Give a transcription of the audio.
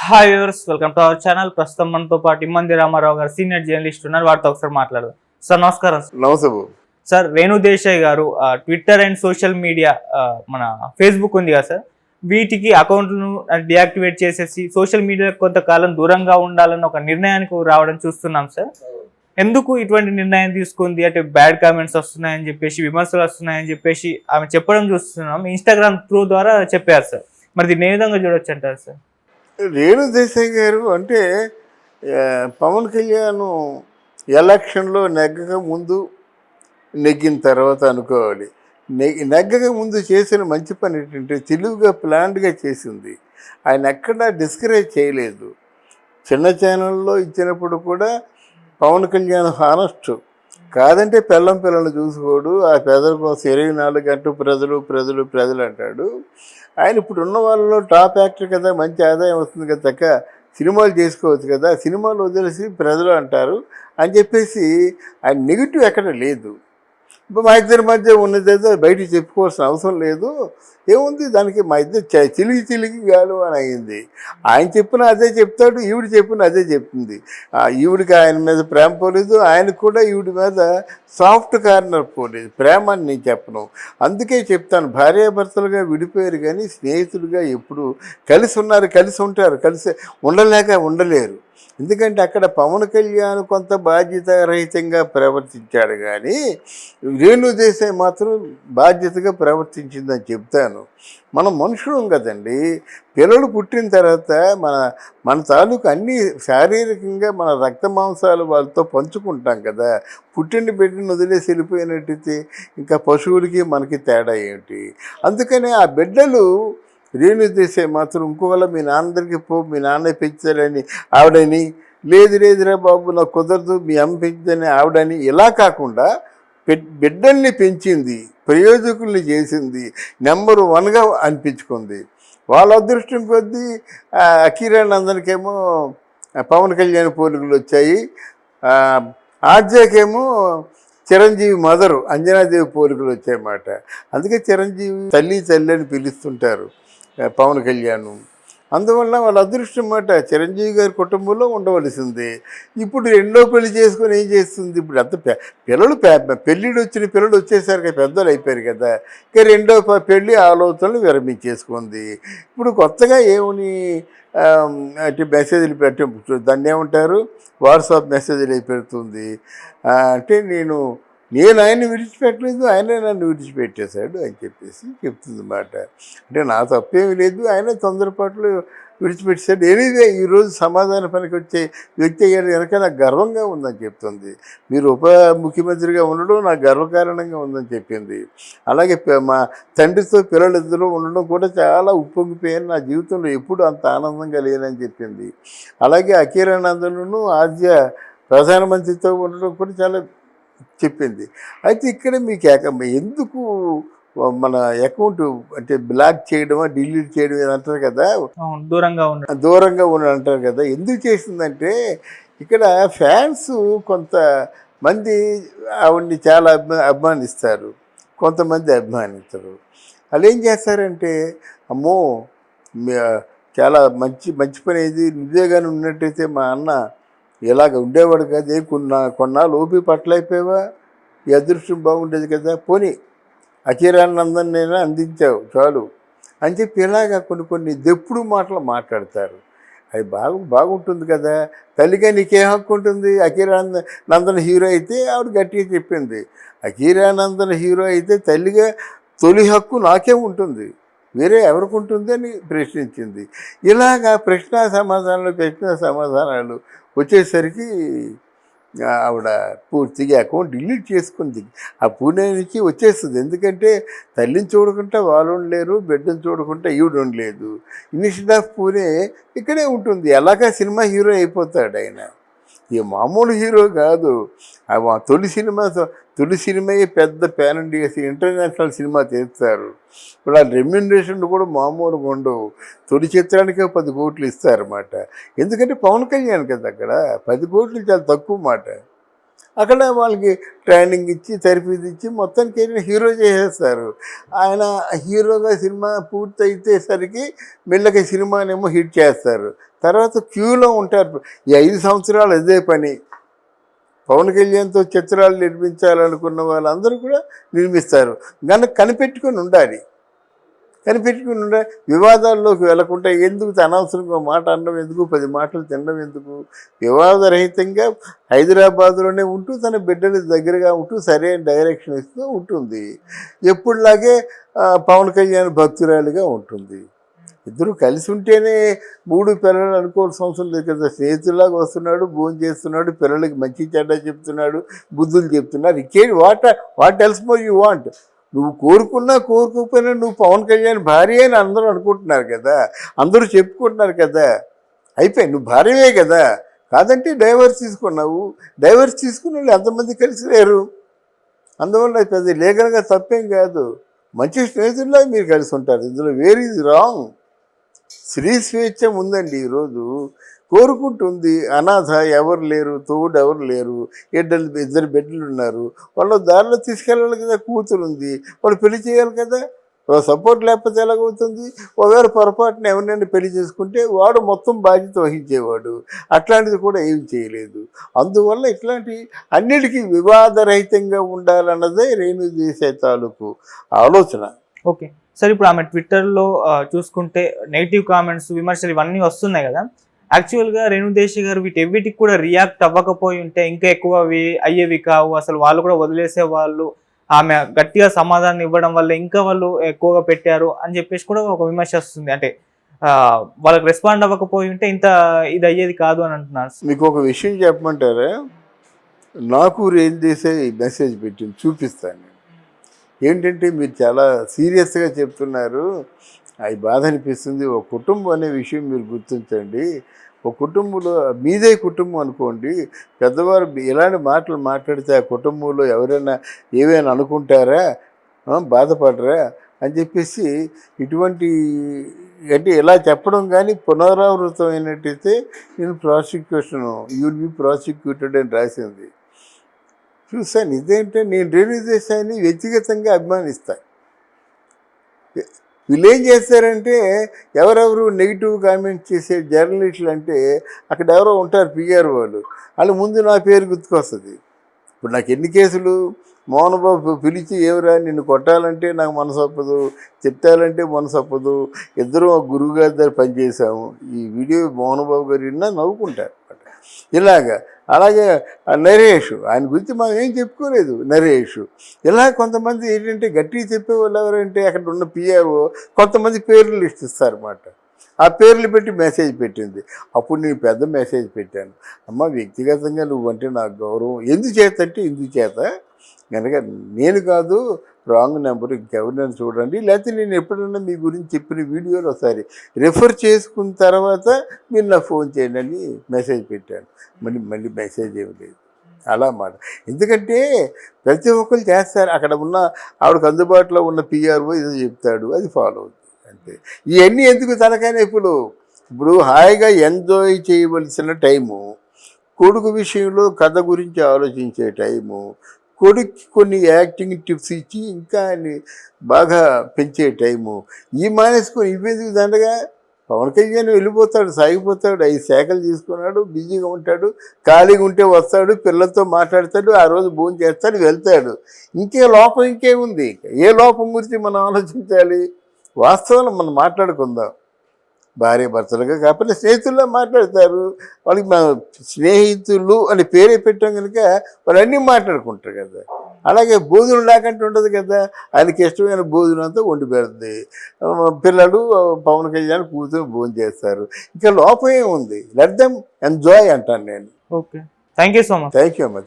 Hi viewers, welcome to our channel. ప్రస్తుతం మనతో పాటు ఇమ్మంది రామారావు గారు సీనియర్ జర్నలిస్ట్ ఉన్నారు. వారితో ఒకసారి మాట్లాడదాం. సార్ నమస్కారం. నమస్తే. సార్ రేణు దేశాయ్ గారు ట్విట్టర్ అండ్ సోషల్ మీడియా మన ఫేస్బుక్ ఉంది కదా సార్, వీటికి అకౌంట్లను డియాక్టివేట్ చేసేసి సోషల్ మీడియా కొంతకాలం దూరంగా ఉండాలని ఒక నిర్ణయానికి రావడం చూస్తున్నాం సార్. ఎందుకు ఇటువంటి నిర్ణయం తీసుకుంది అంటే బ్యాడ్ కామెంట్స్ వస్తున్నాయని చెప్పేసి, విమర్శలు వస్తున్నాయని చెప్పేసి ఆమె చెప్పడం చూస్తున్నాం. ఇన్స్టాగ్రామ్ త్రూ ద్వారా చెప్పారు సార్. మరి దీన్ని ఏ విధంగా చూడొచ్చు అంటారు సార్? రేణు దేశాయ్ గారు అంటే పవన్ కళ్యాణ్ ఎలక్షన్లో నెగ్గక ముందు, నెగ్గిన తర్వాత అనుకోవాలి. నెగ్గక ముందు చేసిన మంచి పని ఏంటంటే తెలివిగా ప్లాన్డ్గా చేసింది. ఆయన ఎక్కడా డిస్కరేజ్ చేయలేదు. చిన్న ఛానల్లో ఇచ్చినప్పుడు కూడా పవన్ కళ్యాణ్ హానెస్ట్ కాదంటే పిల్లలు చూసుకోడు, ఆ పెదల కోసం 24 గంటలు ప్రజలు ప్రజలు ప్రజలు అంటాడు. ఆయన ఇప్పుడు ఉన్న వాళ్ళలో టాప్ యాక్టర్ కదా, మంచి ఆదాయం వస్తుంది కదా, చక్క సినిమాలు చేసుకోవచ్చు కదా, సినిమాలు వదిలేసి ప్రజలు అంటారు అని చెప్పేసి ఆయన నెగిటివ్ ఎక్కడ లేదు. ఇప్పుడు మా ఇద్దరి మధ్య ఉన్నదేదో బయటికి చెప్పుకోవాల్సిన అవసరం లేదు, ఏముంది దానికి, మా ఇద్దరు చిలికి గాలు అని అయింది. ఆయన చెప్పిన అదే చెప్తాడు, ఈవిడ చెప్పిన అదే చెప్తుంది. ఈవిడికి ఆయన మీద ప్రేమ పోలేదు, ఆయనకు కూడా ఈవిడి మీద సాఫ్ట్ కార్నర్ పోలేదు. ప్రేమ అని నేను చెప్పను. అందుకే చెప్తాను, భార్యాభర్తలుగా విడిపోయారు కానీ స్నేహితులుగా ఎప్పుడు కలిసి ఉన్నారు, కలిసి ఉంటారు, కలిసి ఉండలేరు. ఎందుకంటే అక్కడ పవన్ కళ్యాణ్ కొంత బాధ్యతారహితంగా ప్రవర్తించాడు కానీ రేణు దేశాయ్ మాత్రం బాధ్యతగా ప్రవర్తించిందని చెప్తాను. మనం మనుషులం కదండి. పిల్లలు పుట్టిన తర్వాత మన తాలూకు అన్నీ శారీరకంగా మన రక్త మాంసాలు వాళ్ళతో పంచుకుంటాం కదా. పుట్టిన బిడ్డను వదిలేసి వెళ్ళిపోయినట్టయితే ఇంకా పశువులకి మనకి తేడా ఏమిటి? అందుకనే ఆ బిడ్డలు రేణు దేశాయ్ మాత్రం ఇంకోవేళ మీ నాన్నదరికి మీ నాన్న పెంచారని ఆవిడని, లేదురా బాబు నాకు కుదరదు మీ అమ్మ పెంచిందని ఆవిడని, ఇలా కాకుండా బిడ్డల్ని పెంచింది, ప్రయోజకుల్ని చేసింది, నెంబర్ 1గా అనిపించుకుంది. వాళ్ళ అదృష్టం కొద్దీ అఖీరానందన్కేమో పవన్ కళ్యాణ్ పోలికలు వచ్చాయి, ఆర్జేకేమో చిరంజీవి మదరు అంజనాదేవి పోలికలు వచ్చాయన్నమాట. అందుకే చిరంజీవి తల్లి అని పిలుస్తుంటారు పవన్ కళ్యాణ్. అందువల్ల వాళ్ళ అదృష్టం మాట చిరంజీవి గారి కుటుంబంలో ఉండవలసింది. ఇప్పుడు రెండో పెళ్లి చేసుకొని ఏం చేస్తుంది? ఇప్పుడు అంత పిల్లలు పెళ్ళిడు వచ్చిన పిల్లలు వచ్చేసరికి పెద్దలు అయిపోయారు కదా, ఇక రెండో పెళ్ళి ఆలోచనలు విరమించేసుకుంది. ఇప్పుడు కొత్తగా ఏమని అంటే మెసేజ్లు దాన్ని ఏమంటారు, వాట్సాప్ మెసేజ్లు పెడుతుంది. అంటే నేను ఆయన్ని విడిచిపెట్టలేదు, ఆయనే నన్ను విడిచిపెట్టేశాడు అని చెప్పేసి చెప్తుంది మాట. అంటే నా తప్పేమీ లేదు, ఆయన తొందరపాట్లు విడిచిపెట్టేశాడు. ఎనీవే ఈరోజు సమాధాన పనికి వచ్చే వ్యక్తి అయ్యాడు కనుక నాకు గర్వంగా ఉందని చెప్తుంది. మీరు ఉప ముఖ్యమంత్రిగా ఉండడం నాకు గర్వకారణంగా ఉందని చెప్పింది. అలాగే మా తండ్రితో పిల్లలిద్దరూ ఉండడం కూడా చాలా ఉప్పొంగిపోయాను, నా జీవితంలో ఎప్పుడు అంత ఆనందంగా లేనని చెప్పింది. అలాగే అఖీరానందను ఆద్య ప్రధానమంత్రితో ఉండడం కూడా చాలా చెప్పింది. అయితే ఇక్కడ మీకు ఎందుకు మన అకౌంట్ అంటే బ్లాక్ చేయడమా డిలీట్ చేయడం అంటారు కదా, దూరంగా ఉన్న అంటారు కదా, ఎందుకు చేసిందంటే ఇక్కడ ఫ్యాన్స్ కొంతమంది ఆవిడ్ని చాలా అభిమానిస్తారు, కొంతమంది అభిమానించరు. వాళ్ళు ఏం చేస్తారంటే, అమ్మో చాలా మంచి పని ఇది, నువ్వే కానీ ఉన్నట్టయితే మా అన్న ఇలాగ ఉండేవాడు కదా, కొన్నాళ్ళు ఓపి పట్లయిపోయావా, ఈ అదృష్టం బాగుండేది కదా, పోనీ అఖీరానందన్ నేను అందించావు చాలు అని చెప్పి ఇలాగా కొన్ని దెప్పుడు మాటలు మాట్లాడతారు. అది బాగుంటుంది కదా. తల్లిగా నీకేం హక్కు ఉంటుంది? అఖీరానందన్ హీరో అయితే ఆవిడ గట్టిగా చెప్పింది, అఖీరానందన్ హీరో అయితే తల్లిగా తొలి హక్కు నాకే ఉంటుంది, వేరే ఎవరికి ఉంటుంది అని ప్రశ్నించింది. ఇలాగా ప్రశ్న సమాధానాలు వచ్చేసరికి ఆవిడ పూర్తిగా అకౌంట్ డిలీట్ చేసుకుంది. ఆ పూణే నుంచి వచ్చేస్తుంది. ఎందుకంటే తల్లిని చూడకుండా వాళ్ళు ఉండలేరు, బిడ్డను చూడకుండా ఈవిడ ఉండలేదు. ఇనిషియల్ ఆఫ్ పూణే ఇక్కడే ఉంటుంది. ఎలాగా సినిమా హీరో అయిపోతాడు ఆయన, ఈ మామూలు హీరో కాదు. తొలి సినిమాయే పెద్ద ప్యాన్ ఇండియా ఇంటర్నేషనల్ సినిమా తీస్తారు. ఇప్పుడు ఆ రెమ్యునరేషన్లు కూడా మామూలుగా ఉండవు. తొలి చిత్రానికే 10 కోట్లు ఇస్తారన్నమాట. ఎందుకంటే పవన్ కళ్యాణ్ కదా, అక్కడ 10 కోట్లు చాలా తక్కువ మాట. అక్కడ వాళ్ళకి ట్రైనింగ్ ఇచ్చి తర్ఫీదు ఇచ్చి మొత్తానికి హీరో చేసేస్తారు. ఆయన హీరోగా సినిమా పూర్తయితేసరికి మెల్లగా సినిమానేమో హిట్ చేస్తారు. తర్వాత క్యూలో ఉంటారు. ఈ 5 సంవత్సరాలు అదే పని. పవన్ కళ్యాణ్తో చిత్రాలు నిర్మించాలనుకున్న వాళ్ళందరూ కూడా నిర్మిస్తారు. కనుక కనిపెట్టుకొని ఉండాలి. వివాదాల్లోకి వెళ్ళకుండా ఎందుకు అనవసరంగా మాట అనడం ఎందుకు, 10 మాటలు తినడం ఎందుకు, వివాదరహితంగా హైదరాబాద్లోనే ఉంటూ తన బిడ్డల దగ్గరగా ఉంటూ సరైన డైరెక్షన్ ఇస్తూ ఉంటుంది. ఎప్పుడులాగే పవన్ కళ్యాణ్ భక్తురాలిగా ఉంటుంది. ఇద్దరు కలిసి ఉంటేనే 3 పిల్లలు అనుకోవాల్సిన అవసరం లేదు కదా. స్నేహితులాగా వస్తున్నాడు, భోజనం చేస్తున్నాడు, పిల్లలకి మంచి చెడ్డ చెప్తున్నాడు, బుద్ధులు చెప్తున్నాడు. ఇంకేంటి what else more you want? నువ్వు కోరుకున్నా కోరుకోకపోయినా నువ్వు పవన్ కళ్యాణ్ భార్య అని అందరూ అనుకుంటున్నారు కదా, అందరూ చెప్పుకుంటున్నారు కదా. అయిపోయి నువ్వు భార్యవే కదా. కాదంటే డైవర్స్ తీసుకున్నావు. డైవర్స్ తీసుకున్న వాళ్ళు ఎంతమంది కలిసి లేరు. అందువల్ల పెద్ద లీగల్గా తప్పేం కాదు. మంచి స్నేహితుల్లో మీరు కలిసి ఉంటారు. ఇందులో వేర్ ఈజ్ రాంగ్. స్త్రీ స్వేచ్ఛ ఉందండి. ఈరోజు కోరుకుంటుంది. అనాథ ఎవరు లేరు, తోడు ఎవరు లేరు, 2 బిడ్డలు ఉన్నారు. వాళ్ళు దారిలో తీసుకెళ్ళాలి కదా. కూతురు ఉంది, వాళ్ళు పెళ్లి చేయాలి కదా. సపోర్ట్ లేకపోతే ఎలాగవుతుంది? ఒకవేళ పొరపాటున ఎవరినైనా పెళ్లి చేసుకుంటే వాడు మొత్తం బాధ్యత వహించేవాడు. అట్లాంటిది కూడా ఏం చేయలేదు. అందువల్ల ఇట్లాంటి అన్నిటికీ వివాదరహితంగా ఉండాలన్నదే రేణు దేశాయ్ తాలూకు ఆలోచన. ఓకే సార్, ఇప్పుడు ఆమె ట్విట్టర్లో చూసుకుంటే నెగిటివ్ కామెంట్స్, విమర్శలు ఇవన్నీ వస్తున్నాయి కదా. యాక్చువల్గా రేణు దేశాయ్ గారు వీటికి కూడా రియాక్ట్ అవ్వకపోయి ఉంటే ఇంకా ఎక్కువ అయ్యేవి కావు. అసలు వాళ్ళు కూడా వదిలేసే వాళ్ళు. ఆమె గట్టిగా సమాధానం ఇవ్వడం వల్ల ఇంకా వాళ్ళు ఎక్కువగా పెట్టారు అని చెప్పేసి కూడా ఒక విమర్శ వస్తుంది. అంటే వాళ్ళకి రెస్పాండ్ అవ్వకపోయి ఉంటే ఇంత ఇది అయ్యేది కాదు అని అంటున్నారు. మీకు ఒక విషయం చెప్పమంటారా? నాకు రేణు దేశాయ్ మెసేజ్ పెట్టింది, చూపిస్తాను. ఏంటంటే మీరు చాలా సీరియస్గా చెప్తున్నారు, అది బాధ అనిపిస్తుంది. ఒక కుటుంబం అనే విషయం మీరు గుర్తించండి. ఒక కుటుంబంలో మీదే కుటుంబం అనుకోండి, పెద్దవారు ఇలాంటి మాటలు మాట్లాడితే ఆ కుటుంబంలో ఎవరైనా ఏమైనా అనుకుంటారా, బాధపడరా అని చెప్పేసి ఇటువంటి అంటే ఇలా చెప్పడం కానీ పునరావృతం అయినట్టయితే నేను యూ విల్ బి ప్రాసిక్యూటెడ్ అని రాసింది. చూశాను. ఇదేంటే నేను రేణు దేశాయ్ని వ్యక్తిగతంగా అభిమానిస్తాను. వీళ్ళు ఏం చేస్తారంటే ఎవరెవరు నెగిటివ్ కామెంట్స్ చేసే జర్నలిస్టులు అంటే అక్కడ ఎవరో ఉంటారు పిఆర్ వాళ్ళు ముందు నా పేరు గుర్తుకొస్తుంది. ఇప్పుడు నాకు ఎన్ని కేసులు, మోహన్ బాబు పిలిచి ఏవరా నిన్ను కొట్టాలంటే నాకు మనసు ఒప్పదు, తిట్టాలంటే మనసు ఒప్పదు, ఇద్దరం గురువు గారి దగ్గర పనిచేసాము. ఈ వీడియో మోహన్ బాబు గారు విన్నా నవ్వుకుంటారు ఇలాగా. అలాగే నరేష్, ఆయన గురించి మనం ఏం చెప్పుకోలేదు. నరేష్ ఇలా కొంతమంది ఏంటంటే గట్టిగా చెప్పేవాళ్ళు ఎవరంటే అక్కడ ఉన్న పిఆర్ఓ కొంతమంది పేర్లు లిస్ట్ ఇస్తారన్నమాట. ఆ పేర్లు పెట్టి మెసేజ్ పెట్టింది. అప్పుడు నేను పెద్ద మెసేజ్ పెట్టాను, అమ్మ వ్యక్తిగతంగా నువ్వంటే నాకు గౌరవం. ఎందుచేత అంటే ఇందుచేత కనుక నేను కాదు రాంగ్ నెంబర్, ఇంకెవరినైనా చూడండి, లేకపోతే నేను ఎప్పుడైనా మీ గురించి చెప్పిన వీడియోలు ఒకసారి రెఫర్ చేసుకున్న తర్వాత మీరు నాకు ఫోన్ చేయండి అని మెసేజ్ పెట్టాను. మళ్ళీ మెసేజ్ ఏమి లేదు. అలా మాట. ఎందుకంటే ప్రతి ఒక్కరు చేస్తారు. అక్కడ ఉన్న ఆవిడకి అందుబాటులో ఉన్న పిఆర్ఓ ఏదో చెప్తాడు, అది ఫాలో అవుతుంది అంతే. ఇవన్నీ ఎందుకు తనకైనా ఇప్పుడు హాయిగా ఎంజాయ్ చేయవలసిన టైము, కొడుకు విషయంలో కథ గురించి ఆలోచించే టైము, కొడుక్కి కొన్ని యాక్టింగ్ టిప్స్ ఇచ్చి ఇంకా ఆయన్ని బాగా పెంచే టైము, ఈ మానేసుకొని ఇవేందుకు దండగా. పవన్ కళ్యాణ్ వెళ్ళిపోతాడు, సాగిపోతాడు, 5 శాఖలు తీసుకున్నాడు, బిజీగా ఉంటాడు, ఖాళీగా ఉంటే వస్తాడు, పిల్లలతో మాట్లాడతాడు, ఆ రోజు భోజనం చేస్తాడు, వెళ్తాడు. ఇంకే లోపం ఇంకేముంది? ఏ లోపం గురించి మనం ఆలోచించాలి? వాస్తవాలు మనం మాట్లాడుకుందాం. భార్య భర్తలుగా కాకపోతే స్నేహితుల్లో మాట్లాడతారు. వాళ్ళకి మన స్నేహితులు అని పేరే పెట్టాం కనుక వాళ్ళు అన్నీ మాట్లాడుకుంటారు కదా. అలాగే భోజనం లేకంటే ఉండదు కదా. ఆయనకి ఇష్టమైన భోజనం అంతా వండి పెడుతుంది. పిల్లలు పవన్ కళ్యాణ్ కూతురు భోజనం చేస్తారు. ఇంకా లోపం ఏముంది? లెట్ దెమ్ ఎంజాయ్ అంటాను నేను. Okay, thank you so much. Thank you అమ్మ.